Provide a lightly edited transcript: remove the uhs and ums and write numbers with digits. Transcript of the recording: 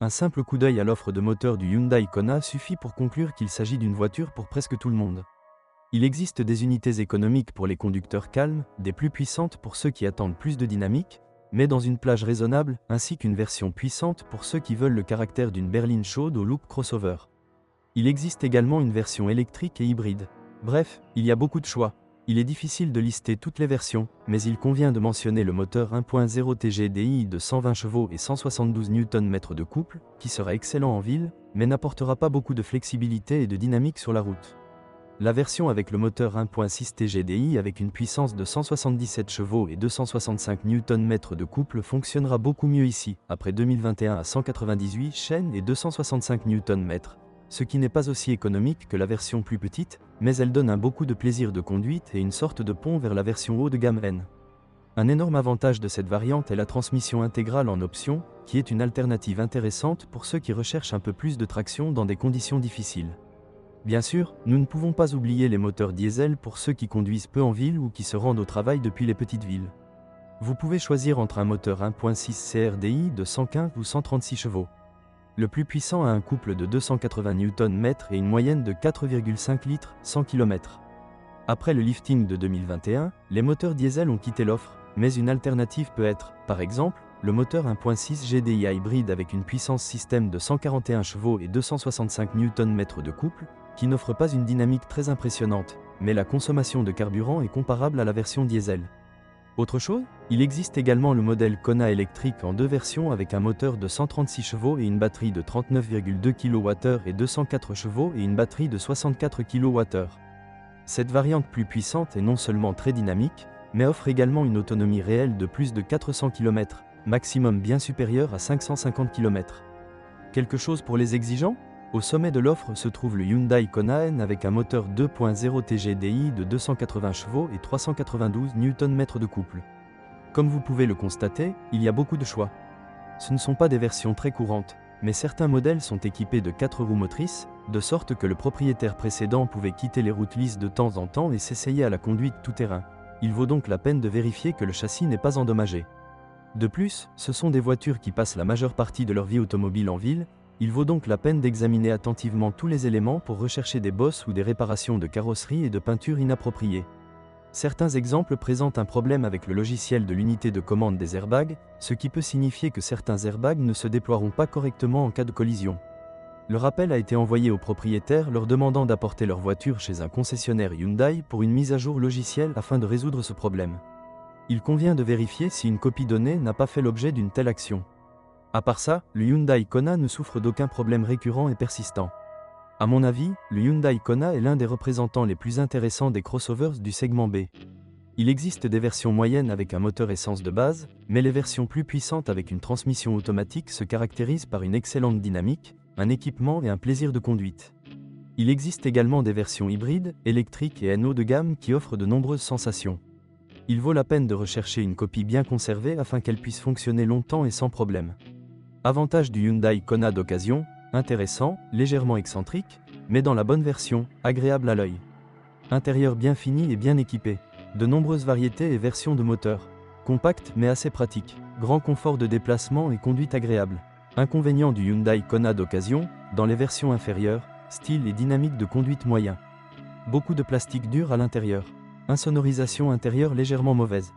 Un simple coup d'œil à l'offre de moteur du Hyundai Kona suffit pour conclure qu'il s'agit d'une voiture pour presque tout le monde. Il existe des unités économiques pour les conducteurs calmes, des plus puissantes pour ceux qui attendent plus de dynamique, mais dans une plage raisonnable, ainsi qu'une version puissante pour ceux qui veulent le caractère d'une berline chaude au look crossover. Il existe également une version électrique et hybride. Bref, il y a beaucoup de choix. Il est difficile de lister toutes les versions, mais il convient de mentionner le moteur 1.0 TGDI de 120 chevaux et 172 Nm de couple, qui sera excellent en ville, mais n'apportera pas beaucoup de flexibilité et de dynamique sur la route. La version avec le moteur 1.6 TGDI avec une puissance de 177 chevaux et 265 Nm de couple fonctionnera beaucoup mieux ici, après 2021 à 198 chaînes et 265 Nm, ce qui n'est pas aussi économique que la version plus petite, mais elle donne un beaucoup de plaisir de conduite et une sorte de pont vers la version haut de gamme N. Un énorme avantage de cette variante est la transmission intégrale en option, qui est une alternative intéressante pour ceux qui recherchent un peu plus de traction dans des conditions difficiles. Bien sûr, nous ne pouvons pas oublier les moteurs diesel pour ceux qui conduisent peu en ville ou qui se rendent au travail depuis les petites villes. Vous pouvez choisir entre un moteur 1.6 CRDI de 115 ou 136 chevaux. Le plus puissant a un couple de 280 Nm et une moyenne de 4,5 litres 100 km. Après le lifting de 2021, les moteurs diesel ont quitté l'offre, mais une alternative peut être, par exemple, le moteur 1.6 GDI hybride avec une puissance système de 141 chevaux et 265 Nm de couple, qui n'offre pas une dynamique très impressionnante, mais la consommation de carburant est comparable à la version diesel. Autre chose, il existe également le modèle Kona électrique en deux versions avec un moteur de 136 chevaux et une batterie de 39,2 kWh et 204 chevaux et une batterie de 64 kWh. Cette variante plus puissante est non seulement très dynamique, mais offre également une autonomie réelle de plus de 400 km, maximum bien supérieur à 550 km. Quelque chose pour les exigeants ? Au sommet de l'offre se trouve le Hyundai Kona N avec un moteur 2.0 TGDI de 280 chevaux et 392 Nm de couple. Comme vous pouvez le constater, il y a beaucoup de choix. Ce ne sont pas des versions très courantes, mais certains modèles sont équipés de 4 roues motrices, de sorte que le propriétaire précédent pouvait quitter les routes lisses de temps en temps et s'essayer à la conduite tout-terrain. Il vaut donc la peine de vérifier que le châssis n'est pas endommagé. De plus, ce sont des voitures qui passent la majeure partie de leur vie automobile en ville. Il vaut donc la peine d'examiner attentivement tous les éléments pour rechercher des bosses ou des réparations de carrosserie et de peinture inappropriées. Certains exemples présentent un problème avec le logiciel de l'unité de commande des airbags, ce qui peut signifier que certains airbags ne se déploieront pas correctement en cas de collision. Le rappel a été envoyé aux propriétaires leur demandant d'apporter leur voiture chez un concessionnaire Hyundai pour une mise à jour logicielle afin de résoudre ce problème. Il convient de vérifier si une copie donnée n'a pas fait l'objet d'une telle action. À part ça, le Hyundai Kona ne souffre d'aucun problème récurrent et persistant. À mon avis, le Hyundai Kona est l'un des représentants les plus intéressants des crossovers du segment B. Il existe des versions moyennes avec un moteur essence de base, mais les versions plus puissantes avec une transmission automatique se caractérisent par une excellente dynamique, un équipement et un plaisir de conduite. Il existe également des versions hybrides, électriques et haut de gamme qui offrent de nombreuses sensations. Il vaut la peine de rechercher une copie bien conservée afin qu'elle puisse fonctionner longtemps et sans problème. Avantage du Hyundai Kona d'occasion, intéressant, légèrement excentrique, mais dans la bonne version, agréable à l'œil. Intérieur bien fini et bien équipé. De nombreuses variétés et versions de moteur. Compact mais assez pratique. Grand confort de déplacement et conduite agréable. Inconvénient du Hyundai Kona d'occasion, dans les versions inférieures, style et dynamique de conduite moyen. Beaucoup de plastique dur à l'intérieur. Insonorisation intérieure légèrement mauvaise.